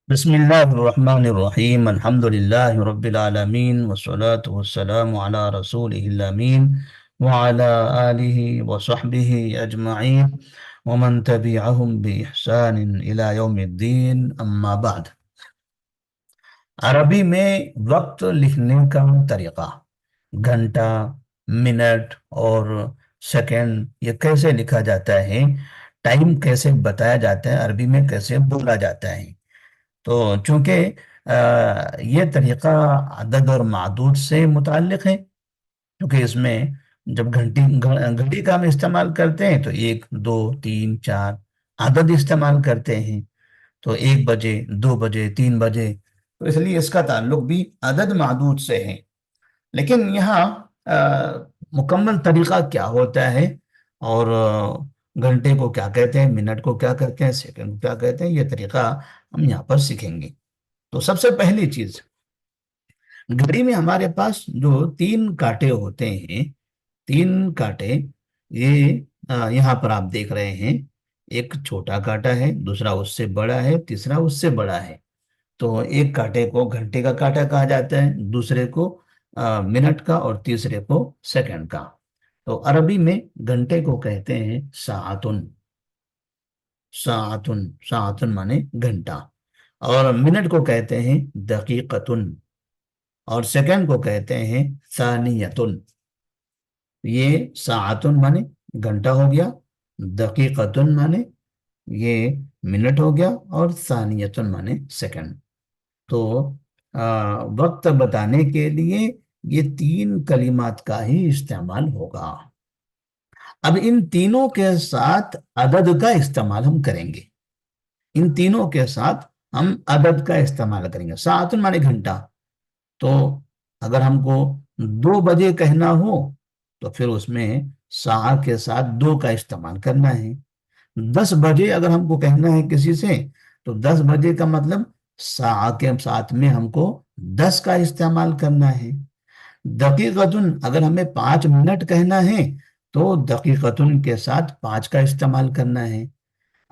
بسم الله الرحمن الرحيم الحمد لله رب العالمين والصلاة والسلام على رسوله الأمين وعلى آله وصحبه أجمعين ومن تبعهم بإحسان إلى يوم الدين أما بعد. عربی میں وقت لکھنے کا طریقہ، گھنٹہ، منٹ اور سیکنڈ، یہ کیسے لکھا جاتا ہے؟ ٹائم کیسے بتایا جاتا ہے؟ عربی میں کیسے بولا جاتا ہے؟ تو چونکہ یہ طریقہ عدد اور معدود سے متعلق ہے، کیونکہ اس میں جب گھڑی کا ہم استعمال کرتے ہیں تو ایک، دو، تین، چار عدد استعمال کرتے ہیں، تو 1 بجے، 2 بجے، 3 بجے، تو اس لیے اس کا تعلق بھی عدد معدود سے ہے۔ لیکن یہاں آ، مکمل طریقہ کیا ہوتا ہے، اور گھنٹے کو کیا کہتے ہیں، منٹ کو کیا کہتے ہیں، سیکنڈ کو کیا کہتے ہیں، یہ طریقہ ہم یہاں پر سیکھیں گے۔ تو سب سے پہلی چیز، گھڑی میں ہمارے پاس جو 3 کانٹے ہوتے ہیں، 3 کانٹے، یہ یہاں پر آپ دیکھ رہے ہیں، ایک چھوٹا کانٹا ہے، دوسرا اس سے بڑا ہے، تیسرا اس سے بڑا ہے۔ تو ایک کانٹے کو گھنٹے کا کانٹا کہا جاتا ہے، دوسرے کو منٹ کا، اور تیسرے کو سیکنڈ کا۔ تو عربی میں گھنٹے کو کہتے ہیں ساعتن، ساعتن، ساعتن مانے گھنٹہ، اور منٹ کو کہتے ہیں دقیقتن، اور سیکنڈ کو کہتے ہیں ثانیتن۔ یہ ساعتن مانے گھنٹہ ہو گیا، دقیقتن مانے یہ منٹ ہو گیا، اور ثانیتن مانے سیکنڈ۔ تو وقت بتانے کے لیے یہ 3 کلمات کا ہی استعمال ہوگا۔ اب ان تینوں کے ساتھ عدد کا استعمال ہم کریں گے، ان تینوں کے ساتھ ہم عدد کا استعمال کریں گے۔ ساعتن مانے گھنٹہ، تو اگر ہم کو 2 بجے کہنا ہو تو پھر اس میں سا کے ساتھ 2 کا استعمال کرنا ہے۔ 10 بجے اگر ہم کو کہنا ہے کسی سے، تو 10 بجے کا مطلب سا کے ساتھ میں ہم کو 10 کا استعمال کرنا ہے۔ دقیقتن اگر ہمیں 5 منٹ کہنا ہے تو دقیقتن کے ساتھ 5 کا استعمال کرنا ہے۔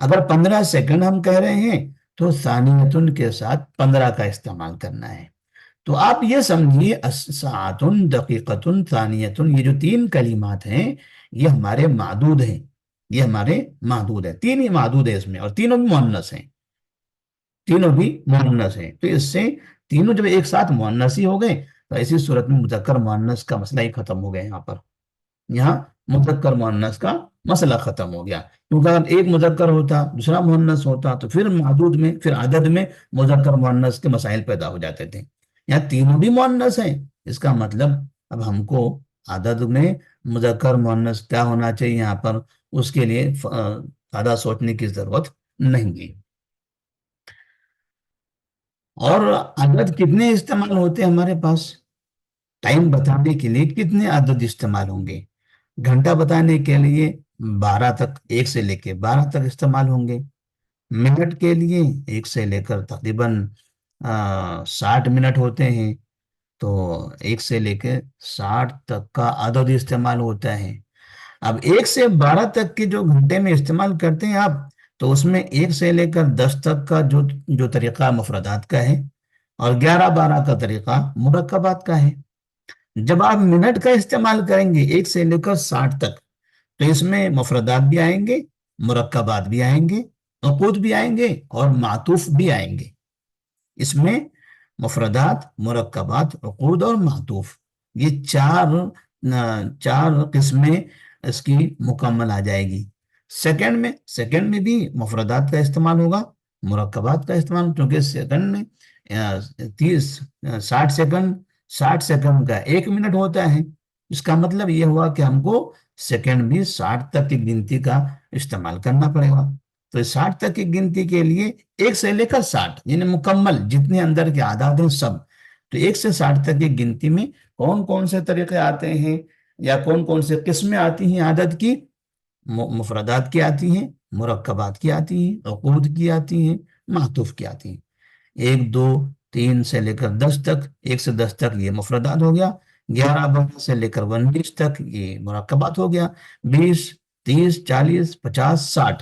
اگر 15 سیکنڈ ہم کہہ رہے ہیں تو ثانیتن کے ساتھ 15 کا استعمال کرنا ہے۔ تو آپ یہ سمجھیے، ساعتن، دقیقتن، ثانیتن، یہ جو 3 کلمات ہیں یہ ہمارے معدود ہیں، یہ ہمارے معدود ہیں، 3 ہی معدود ہیں اس میں، اور تینوں بھی مؤنث ہیں، تینوں بھی مؤنث ہیں۔ تو اس سے تینوں جب ایک ساتھ مؤنث ہی ہو گئے تو ایسی صورت میں مذکر مؤنث کا مسئلہ ہی ختم ہو گیا۔ یہاں مذکر مؤنث کا مسئلہ ختم ہو گیا، کیونکہ اگر ایک مذکر ہوتا، دوسرا مؤنث ہوتا، تو پھر معدود میں، پھر عدد میں مذکر مؤنث کے مسائل پیدا ہو جاتے تھے۔ یہاں تینوں بھی مؤنث ہیں، اس کا مطلب اب ہم کو عدد میں مذکر مؤنث کیا ہونا چاہیے یہاں پر، اس کے لیے زیادہ سوچنے کی ضرورت نہیں ہے۔ اور عدد کتنے استعمال ہوتے ہیں ہمارے پاس؟ ٹائم بتانے کے لیے کتنے عدد استعمال ہوں گے؟ گھنٹہ بتانے کے لیے 12 تک، 1 سے لے کے 12 تک استعمال ہوں گے۔ منٹ کے لیے 1 سے لے کر تقریباً 60 منٹ ہوتے ہیں، تو 1 سے لے کے 60 تک کا عدد استعمال ہوتا ہے۔ اب 1 سے 12 تک کے جو گھنٹے میں استعمال کرتے ہیں آپ، تو اس میں 1 سے لے کر 10 تک کا جو طریقہ مفردات کا ہے، اور 11 12 کا طریقہ مرکبات کا ہے۔ جب آپ منٹ کا استعمال کریں گے 1 سے لے کر 60 تک، تو اس میں مفردات بھی آئیں گے، مرکبات بھی آئیں گے، عقود بھی آئیں گے، اور معطوف بھی آئیں گے۔ اس میں مفردات، مرکبات، عقود اور معطوف، یہ چار قسمیں اس کی مکمل آ جائے گی۔ سیکنڈ میں بھی مفردات کا استعمال ہوگا، مرکبات کا استعمال، کیونکہ سیکنڈ میں 60 سیکنڈ، 60 سیکنڈ کا 1 منٹ ہوتا ہے۔ اس کا مطلب یہ ہوا کہ ہم کو سیکنڈ بھی 60 تک کی گنتی کا استعمال کرنا پڑے گا۔ تو 60 تک کی گنتی کے لیے 1 سے لے کر 60، یعنی مکمل جتنے اندر کے اعداد ہیں سب، تو 1 سے 60 تک کی گنتی میں کون کون سے طریقے آتے ہیں، یا کون کون سے قسمیں آتی ہیں عدد کی؟ مفردات کی آتی ہیں، مرکبات کی آتی ہیں، عقود کی آتی ہیں، معطوف کی آتی ہیں۔ 1 2 3 سے لے کر 10 تک، 1 سے 10 تک یہ مفردات ہو گیا، 11 12 سے لے کر 19 تک یہ مرکبات ہو گیا، 20 30 40 50 60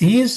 30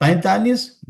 45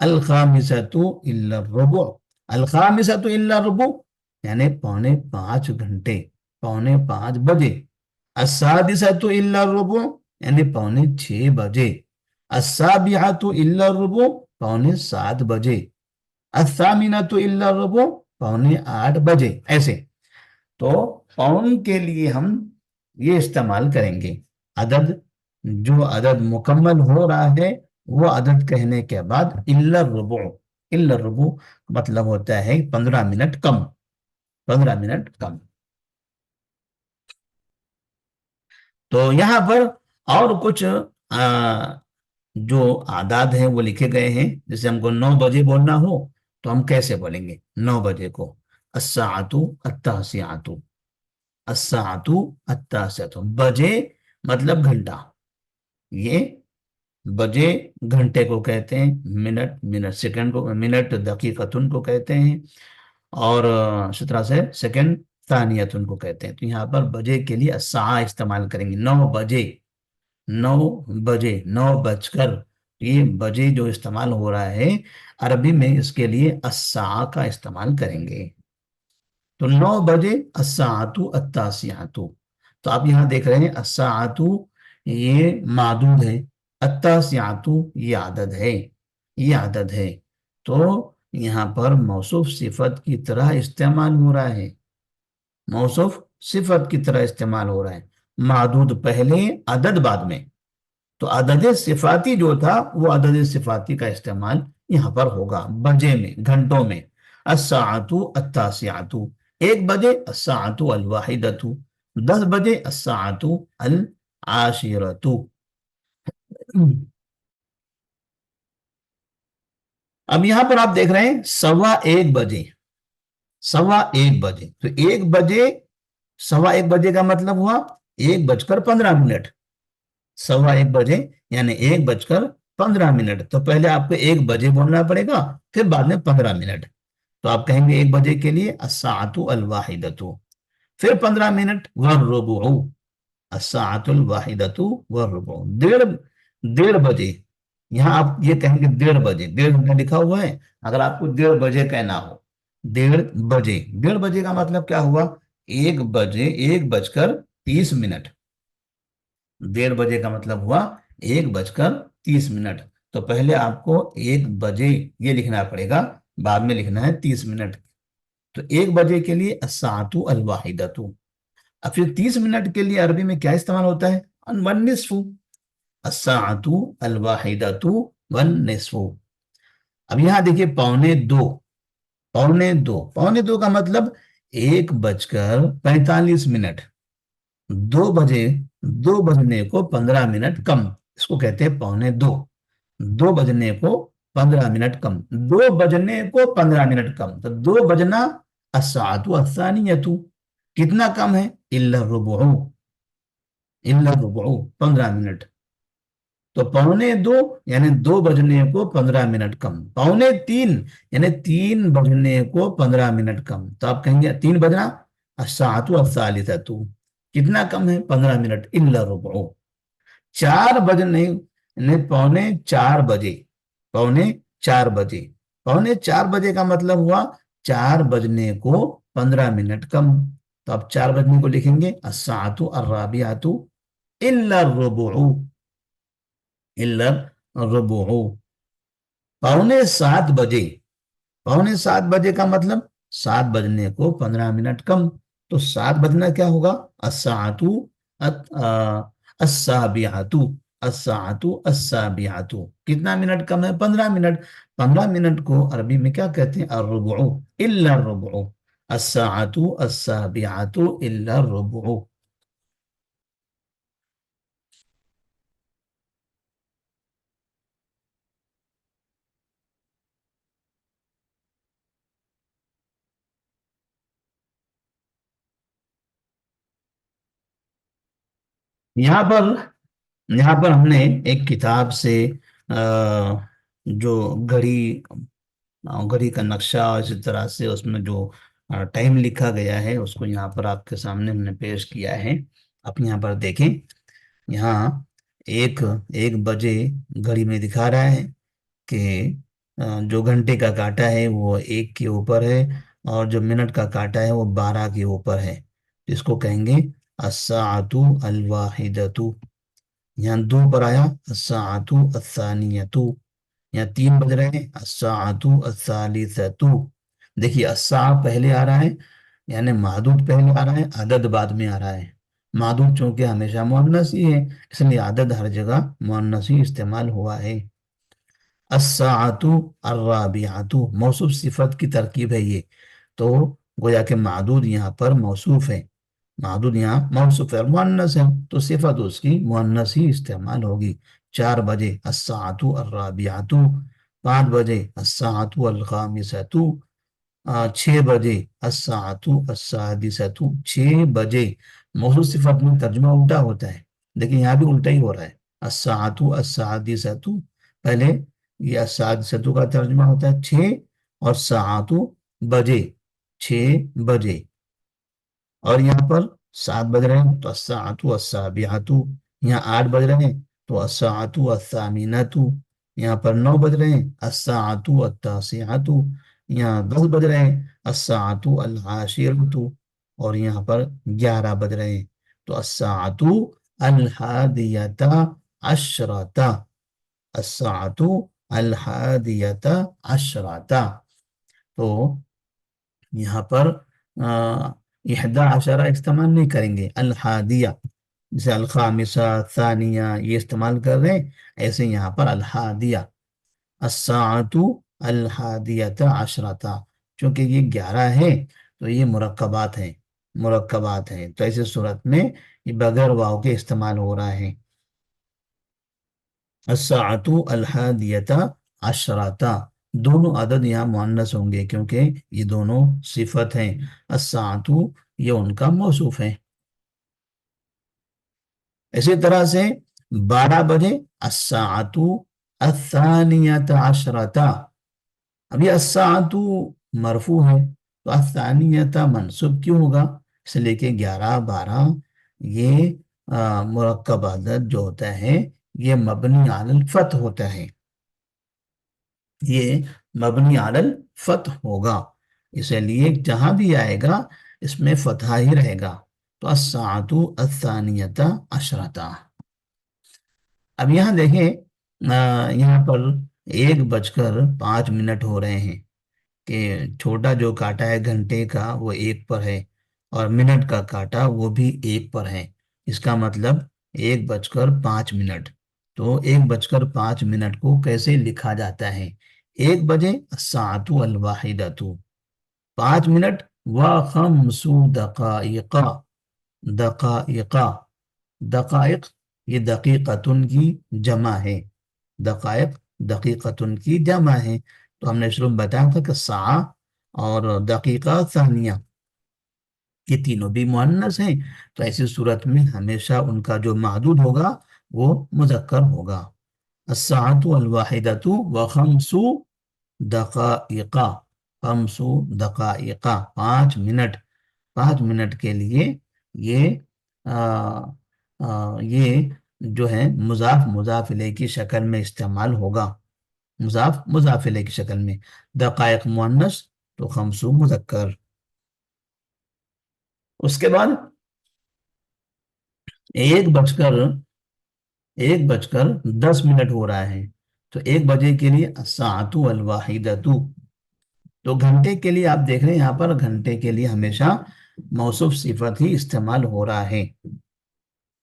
الخامسۃ الا الربع، الخامسۃ الا الربع یعنی 4:45 گھنٹے، 4:45 بجے. السادسۃ الا الربع یعنی 6:45 بجے. السابعۃ الا الربع 7:45 بجے. الثامنۃ الا الربع 7:45 بجے. ایسے تو پون کے لیے ہم یہ استعمال کریں گے. عدد، جو عدد مکمل ہو رہا ہے وہ عدد کہنے کے بعد الا الربع، الا الربع مطلب ہوتا ہے 15 منٹ کم، 15 منٹ کم. تو یہاں پر اور کچھ جو اعداد ہیں وہ لکھے گئے ہیں. جیسے ہم کو 9 بجے بولنا ہو تو ہم کیسے بولیں گے 9 بجے کو؟ الساعۃ التاسعۃ، الساعۃ التاسعۃ. بجے مطلب گھنٹہ، یہ بجے گھنٹے کو کہتے ہیں، منٹ منٹ سیکنڈ کو، منٹ دقیقتن کو کہتے ہیں، اور اسی طرح سے سیکنڈ ثانیتن کو کہتے ہیں. تو یہاں پر بجے کے لیے الساعہ استعمال کریں گے. 9 بجے، 9 بجے، 9 بج کر. یہ بجے جو استعمال ہو رہا ہے عربی میں، اس کے لیے الساعہ کا استعمال کریں گے. تو 9 بجے الساعۃ التاسعۃ. تو آپ یہاں دیکھ رہے ہیں الساعۃ یہ معدود ہے، التاسعۃ یہ عدد ہے، یہ عدد ہے. تو یہاں پر موصوف صفت کی طرح استعمال ہو رہا ہے، موصوف صفت کی طرح استعمال ہو رہا ہے. معدود پہلے، عدد بعد میں. تو عدد صفاتی جو تھا وہ عدد صفاتی کا استعمال یہاں پر ہوگا بجے میں، گھنٹوں میں. الساعۃ التاسعۃ، 1 بجے الساعۃ الواحدۃ، 10 بجے الساعۃ العاشرۃ. اب یہاں پر آپ دیکھ رہے ہیں 1:15 بجے، 1:15 بجے. تو 1 بجے، 1:15 بجے کا مطلب ہوا 1:15. 1:15 یعنی 1:15. تو پہلے آپ کو 1 بجے بولنا پڑے گا، پھر بعد میں 15 منٹ. تو آپ کہیں گے 1 بجے کے لیے الساعۃ الواحدۃ، پھر 15 منٹ والربع، الساعۃ الواحدۃ والربع. 1:30 بجے. یہاں آپ یہ کہیں گے 1:30 بجے، 1:30 لکھا ہوا ہے، اگر آپ کو 1:30 بجے کہنا ہو، 1:30 بجے. 1:30 بجے کا مطلب کیا ہوا؟ 1 بجے، 1:30. 1:30 بجے کا مطلب ہوا 1:30. تو پہلے آپ کو 1 بجے یہ لکھنا پڑے گا، بعد میں لکھنا ہے 30 منٹ. تو 1 بجے کے لیے الساعۃ الواحدۃ. اب پھر 30 منٹ کے لیے عربی میں کیا استعمال ہوتا ہے؟ والنصف. الساعۃ الواحدۃ والنصف. اب یہاں دیکھیے 1:45. 1:45، 1:45 کا مطلب 1:45. 2 بجے، 2 بجنے کو 15 منٹ کم، اس کو کہتے ہیں 1:45. 2 بجنے کو 15 منٹ کم، 2 بجنے کو 15 منٹ کم. تو 2 بجنا الساعۃ الثانیۃ. کتنا کم ہے؟ الا الربع، الا الربع 15 منٹ. تو 1:45 یعنی 2 بجنے کو 15 منٹ کم. 2:45 یعنی 3 بجنے کو 15 منٹ کم. تو آپ کہیں گے 3 بجنا الساعۃ الثالثۃ. کتنا کم ہے؟ 15 منٹ. الا الربع. 4 بجنے یعنی 3:45 بجے، 3:45 بجے. 3:45 بجے کا مطلب ہوا 4 بجنے کو 15 منٹ کم. تو آپ 4 بجنے کو لکھیں گے الساعۃ الرابعۃ الا الربع، الا الربع. 6:45 بجے، 6:45 بجے کا مطلب 7 بجنے کو 15 منٹ کم. تو 7 بجنا کیا ہوگا؟ الساعۃ السابعۃ، الساعۃ السابعۃ. کتنا منٹ کم ہے؟ 15 منٹ. 15 منٹ کو عربی میں کیا کہتے ہیں؟ الربع، الا الربع. الساعۃ السابعۃ الا الربع. یہاں پر، یہاں پر ہم نے ایک کتاب سے جو گھڑی، گھڑی کا نقشہ اور اسی طرح سے اس میں جو ٹائم لکھا گیا ہے اس کو یہاں پر آپ کے سامنے ہم نے پیش کیا ہے. آپ یہاں پر دیکھیں، یہاں 1 بجے گھڑی میں دکھا رہا ہے کہ جو گھنٹے کا کاٹا ہے وہ 1 کے اوپر ہے، اور جو منٹ کا کاٹا ہے وہ 12 کے اوپر ہے، اس کو کہیں گے الساعۃ الواحدۃ۔ یہاں دو پر آیا الساعۃ الثانیۃ، یہاں 3 بج رہے ہیں الساعۃ الثالثۃ۔ دیکھیے الساعہ پہلے آ رہا ہے، یعنی معدود پہلے آ رہا ہے، عدد بعد میں آ رہا ہے۔ معدود چونکہ ہمیشہ مؤنث ہی ہے، اس لیے عدد ہر جگہ مؤنث ہی استعمال ہوا ہے۔ الساعۃ الرابعۃ موصوف صفت کی ترکیب ہے یہ، تو گویا کہ معدود یہاں پر موصوف ہے، معدود یہاں موصوف ہے، مؤنث ہے تو صفت اس کی مؤنث ہی استعمال ہوگی۔ 4 بجے الساعۃ الرابعۃ، 5 بجے الساعۃ الخامسۃ، 6 بجے الساعۃ السادسۃ، 6 بجے۔ موصوف صفت میں ترجمہ الٹا ہوتا ہے، لیکن یہاں بھی الٹا ہی ہو رہا ہے، الساعۃ السادسۃ، پہلے یہ السادسۃ کا ترجمہ ہوتا ہے 6، اور ساعۃ بجے، 6 بجے۔ اور یہاں پر 7 بج رہے ہیں تو الساعۃ السابعۃ، یہاں 8 بج رہے ہیں تو الساعۃ الثامنۃ، یہاں پر 9 بج رہے ہیں الساعۃ التاسعۃ، یہاں 10 بج رہے ہیں الساعۃ العاشرۃ، اور یہاں پر 11 بج رہے ہیں تو الساعۃ الحادیۃ عشرۃ، الساعۃ الحادیۃ عشرۃ۔ تو یہاں پر 11 استعمال نہیں کریں گے، الحادیہ جیسے الخامسہ، ثانیہ یہ استعمال کر رہے ہیں، ایسے یہاں پر الحادیہ، الساعۃ الحادیۃ عشرۃ، چونکہ یہ 11 ہے تو یہ مرکبات ہیں، مرکبات ہیں، تو ایسے صورت میں یہ بغیر واو کے استعمال ہو رہا ہے۔ الساعۃ الحادیۃ عشرۃ، دونوں عدد یہاں مؤنث ہوں گے کیونکہ یہ دونوں صفت ہیں، الساعۃ یہ ان کا موصوف ہے۔ اسی طرح سے 12 بجے الساعۃ الثانیۃ عشرۃ، اب یہ الساعۃ مرفوع ہے تو الثانیۃ منصوب کیوں ہوگا؟ اس لیے کہ 11 12 یہ مرکب عدد جو ہوتا ہے یہ مبنی علی الفتح ہوتا ہے، یہ مبنی علی الفتح ہوگا، اس لیے جہاں بھی آئے گا اس میں فتحہ ہی رہے گا، تو الساعۃ الثانیۃ عشرۃ۔ اب یہاں دیکھیں یہاں پر 1:05 ہو رہے ہیں، کہ چھوٹا جو کاٹا ہے گھنٹے کا وہ 1 پر ہے، اور منٹ کا کاٹا وہ بھی 1 پر ہے، اس کا مطلب 1:05۔ تو 1:05 کو کیسے لکھا جاتا ہے؟ 1 بجے الساعۃ الواحدۃ، 5 منٹ و 5 دقائق، دقائق، دقائق یہ دقیقتن کی جمع ہے، دقائق دقیقتن کی جمع ہے، تو ہم نے شروع میں بتایا تھا کہ ساعہ اور دقیقہ ثانیہ یہ تینوں بھی مؤنث ہیں، تو ایسی صورت میں ہمیشہ ان کا جو معدود ہوگا وہ مذکر ہوگا۔ الساعۃ الواحدۃ و 5 دقائق، 5 دقائق، 5 منٹ، 5 منٹ کے لیے یہ یہ جو ہے مضاف مضاف الیہ کی شکل میں استعمال ہوگا، مضاف مضاف الیہ کی شکل میں، دقائق مؤنث تو 5 مذکر۔ اس کے بعد 1:10 ہو رہا ہے، تو 1 بجے کے لیے الساعۃ الواحدۃ، تو گھنٹے کے لیے آپ دیکھ رہے ہیں یہاں پر گھنٹے کے لیے ہمیشہ موصوف صفت ہی استعمال ہو رہا ہے،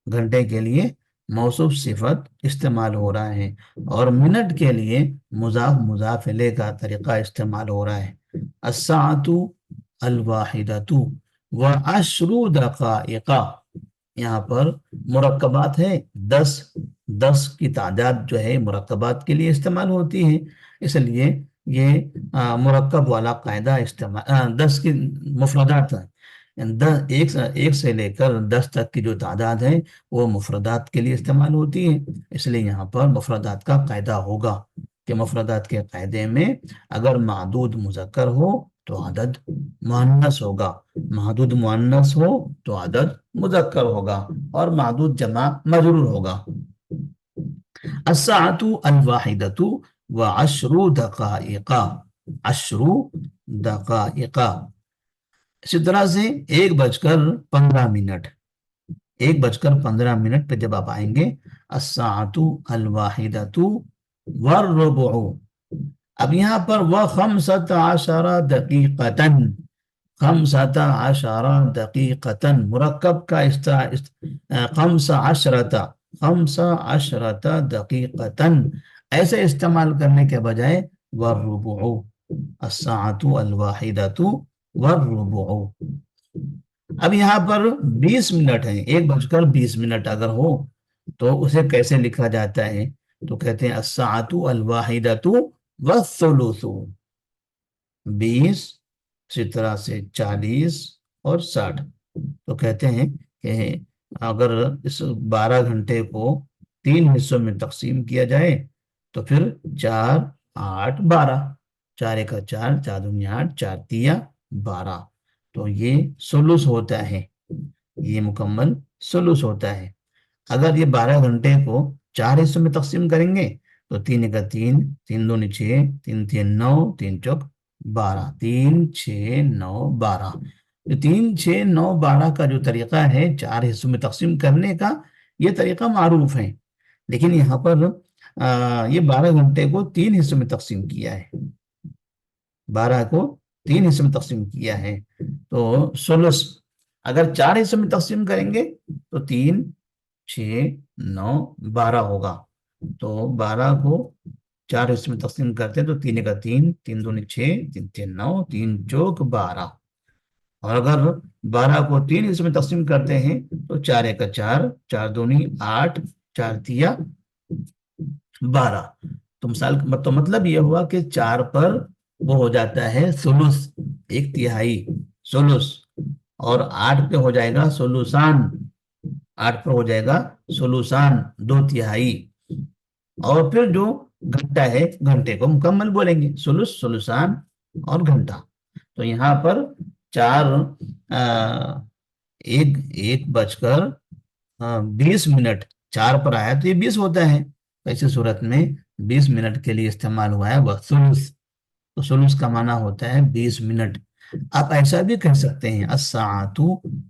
گھنٹے کے لیے موصوف صفت استعمال ہو رہا ہے، اور منٹ کے لیے مضاف مضاف الیہ کا طریقہ استعمال ہو رہا ہے۔ الساعۃ الواحدۃ و 10 دقائق، یہاں پر مرکبات ہے 10، 10 کی تعداد جو ہے مرکبات کے لیے استعمال ہوتی ہے، اس لیے یہ مرکب والا قاعدہ استعمال 10 کی مفردات ہیں، ایک سے لے کر 10 تک کی جو تعداد ہے وہ مفردات کے لیے استعمال ہوتی ہے، اس لیے یہاں پر مفردات کا قاعدہ ہوگا کہ مفردات کے قاعدے میں اگر معدود مذکر ہو تو عدد مؤنث ہوگا، معدود مؤنث ہو تو عدد مذکر ہوگا، اور معدود جمع مجرور ہوگا۔ الساعۃ الواحدۃ وعشر دقائق، عشر دقائق. اسی طرح سے 1:15، 1:15 پہ جب آپ آئیں گے الساعۃ الواحدۃ والربع. اب یہاں پر وخمسۃ عشر دقیقتاً، 15 دقیقتاً مرکب کا خمس عشرت، 15 دقیقتاً ایسے استعمال کرنے کے بجائے والربع، الساعۃ الواحدۃ والربع. اب یہاں پر 20 منٹ ہیں، 1:20 اگر ہو تو اسے کیسے لکھا جاتا ہے؟ تو کہتے ہیں الساعۃ الواحدۃ والثلث، 20، اسی طرح سے 40 اور 60. تو کہتے ہیں کہ اگر اس 12 گھنٹے کو 3 حصوں میں تقسیم کیا جائے تو پھر 4 8 12، 4 × 4 4 × 8 4 × 12. تو یہ ثلث ہوتا ہے، یہ مکمل ثلث ہوتا ہے. اگر یہ 12 گھنٹے کو 4 حصوں میں تقسیم کریں گے تو 3 × 3 3 × 2 = 6 3 × 3 = 9 3 × 4 = 12، 3 6 9 12. 3 6 9 12 کا جو طریقہ ہے 4 حصوں میں تقسیم کرنے کا، یہ طریقہ معروف ہے. لیکن یہاں پر یہ 12 گھنٹے کو 3 حصوں میں تقسیم کیا ہے، 12 کو 3 حصوں میں تقسیم کیا ہے. تو ثلث اگر 4 حصوں میں تقسیم کریں گے تو 3 6 9 12 ہوگا. تو 12 کو 4 حصوں میں تقسیم کرتے ہیں تو 3 × 3 3 × 2 = 6 3 × 3 = 9 3 × 4 = 12. اور اگر 12 کو 3 حصوں میں تقسیم کرتے ہیں تو 4 × 4 4 × 2 = 8 4 × 3 = 12. تو تو مطلب یہ ہوا کہ 4 پر وہ ہو جاتا ہے ثلث، 1/3 ثلث، اور 8 پہ ہو جائے گا ثلثان، 8 پر ہو جائے گا ثلثان 2/3. اور پھر جو گھنٹہ ہے گھنٹے کو مکمل بولیں گے، ثلث ثلثان اور گھنٹہ. تو یہاں پر 1:20 4 پر آیا تو یہ 20 ہوتا ہے. ایسی صورت میں 20 منٹ کے لیے استعمال ہوا ہے وہ ثلث. تو ثلث کا معنی ہوتا ہے 20 منٹ. آپ ایسا بھی کہہ سکتے ہیں الساعۃ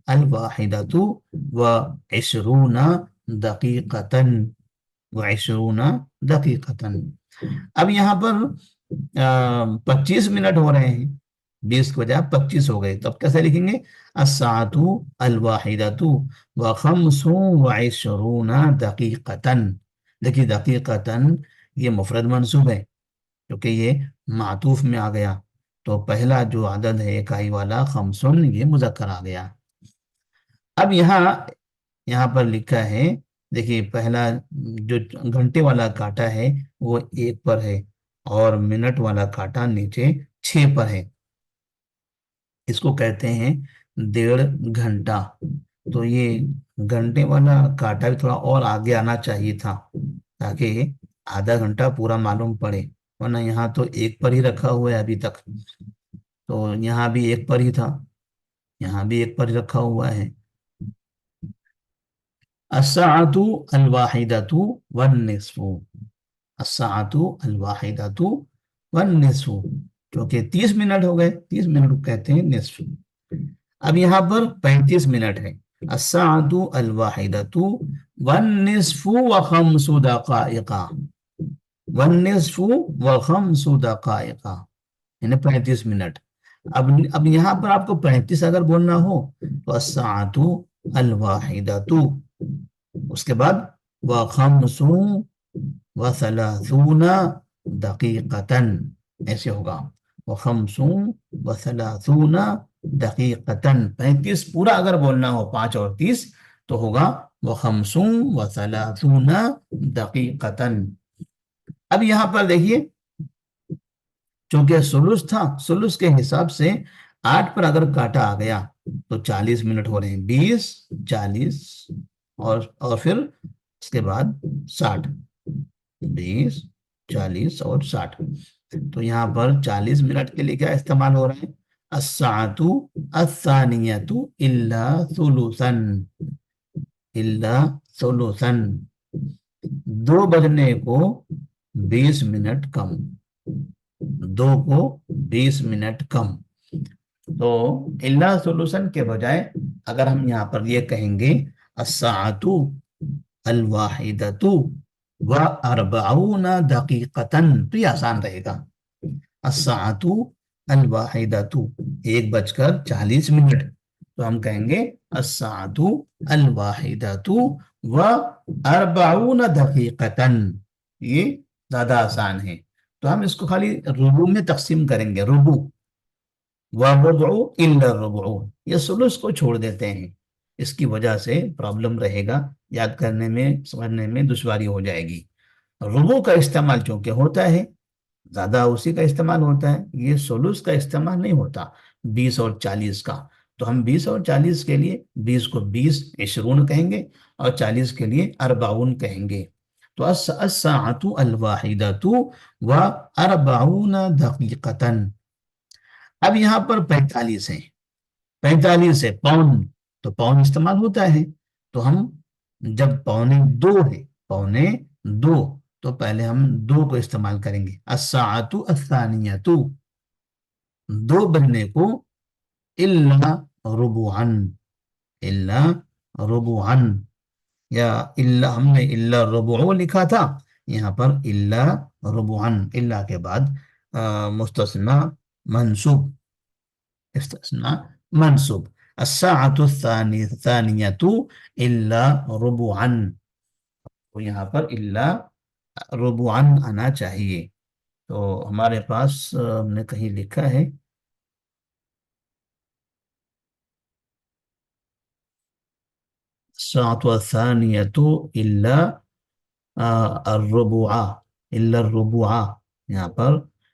الواحدۃ وعشرون دقیقتاً، وعشرون دقیقتاً. اب یہاں پر 25 منٹ ہو رہے ہیں، 20 کے بجائے 25 ہو گئے. تو اب کیسے لکھیں گے؟ الساعۃ الواحدۃ وخمس وعشرون دقیقتاً. دیکھیے دقیقتاً یہ مفرد منصوب ہے کیونکہ یہ معطوف میں آ گیا. تو پہلا جو عدد ہے اکائی والا خمسن، یہ مذکر آ گیا. اب یہاں پر لکھا ہے، دیکھیے پہلا جو گھنٹے والا کاٹا ہے وہ 1 پر ہے اور منٹ والا کاٹا نیچے 6 پر ہے. اس کو کہتے ہیں 1.5 گھنٹہ. تو یہ گھنٹے والا کاٹا بھی تھوڑا اور آگے آنا چاہیے تھا تاکہ آدھا گھنٹہ پورا معلوم پڑے، ورنہ یہاں تو 1 پر ہی رکھا ہوا ہے ابھی تک. تو یہاں بھی 1 پر ہی تھا، یہاں بھی 1 پر ہی رکھا ہوا ہے. الساعۃ الواحدۃ والنصف، الساعۃ الواحدۃ والنصف، کیونکہ 30 منٹ ہو گئے، 30 منٹ کو کہتے ہیں نصف. اب یہاں پر 35 منٹ ہے. الساعۃ الواحدۃ والنصف وخمس دقائق، والنصف وخمس دقائق یعنی 35 منٹ. اب یہاں پر آپ کو 35 اگر بولنا ہو تو الساعۃ الواحدۃ، اس کے بعد وخمس وثلاثون دقیقتاً، ایسے ہوگا وخمس وثلاثون دقیقتاً. 35 پورا اگر بولنا ہو 5 اور 30 تو ہوگا وخمس وثلاثون دقیقتاً. اب یہاں پر دیکھیے چونکہ ثلث تھا، ثلث کے حساب سے 8 پر اگر کاٹا آ گیا تو 40 منٹ ہو رہے ہیں، 20 40 اور پھر اس کے بعد 60، 20 40 اور 60. تو یہاں پر 40 منٹ کے لیے کیا استعمال ہو رہا ہے؟ الساعۃ الثانیۃ الا ثلثا، الا ثلثا، 2 بجنے کو 20 منٹ کم، 2 کو 20 منٹ کم. تو اللہ سولوشن کے بجائے اگر ہم یہاں پر یہ کہیں گے الساعۃ الواحدۃ و اربعون دقیقتاً، تو یہ آسان رہے گا. الساعۃ الواحدۃ، 1:40 تو ہم کہیں گے الساعۃ الواحدۃ و اربعون دقیقتاً. یہ زیادہ آسان ہے. تو ہم اس کو خالی ربع میں تقسیم کریں گے، ربع والربع الا الربع، یہ ثلث کو چھوڑ دیتے ہیں. اس کی وجہ سے پرابلم رہے گا، یاد کرنے میں سمجھنے میں دشواری ہو جائے گی. ربع کا استعمال چونکہ ہوتا ہے، زیادہ اسی کا استعمال ہوتا ہے، یہ ثلث کا استعمال نہیں ہوتا 20 اور 40 کا. تو ہم 20 اور 40 کے لیے 20 کو 20 کہیں گے اور 40 کے لیے 40 کہیں گے. تو الساعۃ الواحدۃ و 40 دقیقتاً. اب یہاں پر 45 ہیں، 45 ہے پون، تو پون استعمال ہوتا ہے. تو ہم جب پونے 2 ہے، پونے 2، تو پہلے ہم 2 کو استعمال کریں گے. الساعۃ الثانیۃ، 2 بجنے کو الا ربعن، الا ربعن، یا الا، ہم نے الا ربع لکھا تھا، یہاں پر الا ربعن، الا کے بعد مستثنی منصوب، استثناء منصوب. الساعۃ الثانیۃ الا ربعن، تو یہاں پر الا ربعن آنا چاہیے. تو ہمارے پاس ہم نے کہیں لکھا ہے الساعۃ الثانیۃ الا الربع، الا الربع، یہاں پر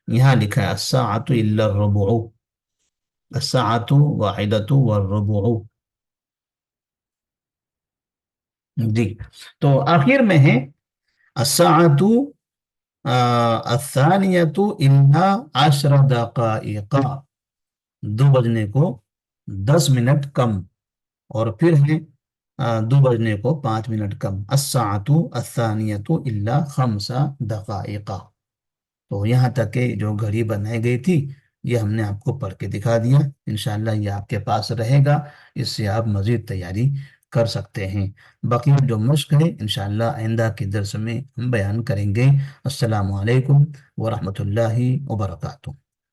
یہاں لکھا ہے الساعۃ الا الربع، الساعۃ واحدۃ والربع. جی، تو آخر میں ہے الساعۃ الثانیۃ الا 10 دقائق، 2 بجنے کو 10 منٹ کم، اور پھر ہے 2 بجنے کو 5 منٹ کم. الساعۃ الثانیۃ الا 5 دقائق. تو یہاں تک کہ جو گھڑی بنائی گئی تھی یہ ہم نے آپ کو پڑھ کے دکھا دیا. انشاءاللہ یہ آپ کے پاس رہے گا، اس سے آپ مزید تیاری کر سکتے ہیں. باقی جو مشق ہے انشاءاللہ آئندہ کے درس میں ہم بیان کریں گے. السلام علیکم ورحمۃ اللہ وبرکاتہ.